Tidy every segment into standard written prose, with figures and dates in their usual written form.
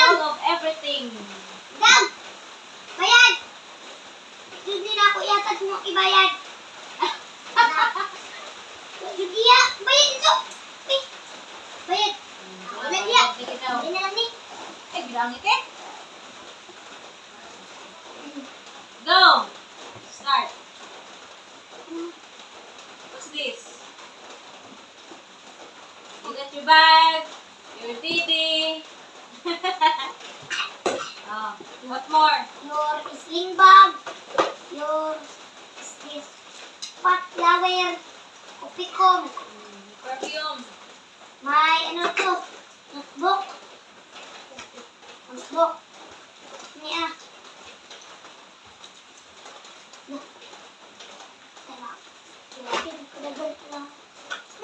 all of everything. Dam! Bayad! Hindi na ako iatag mo ibayad. Hindi ya! Bayad ito! Eh! Bayad! Wala niya! Hindi na lang ni. Eh, bilangin eh. Go! Start. What's this? You got your bag, your titi. Oh, what more? Your sling bag. Your this pot flower. Kopikom. Perfume. May ano to? Notebook. Notebook. Niya.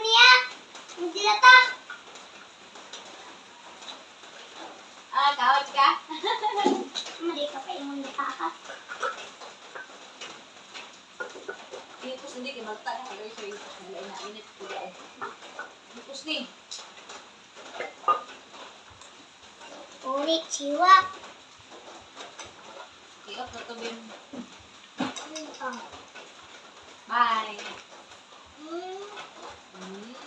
Niya. Hindi na ta. Ah, kawat ka? Mali ka pa yung natakas. Ipos hindi kay magta na haloy sa ipos na lain na init ko dahil. Ipos ni. Ulit, chiwa. I-off na to bin. Ano pa? Bye. Hmm. Mm.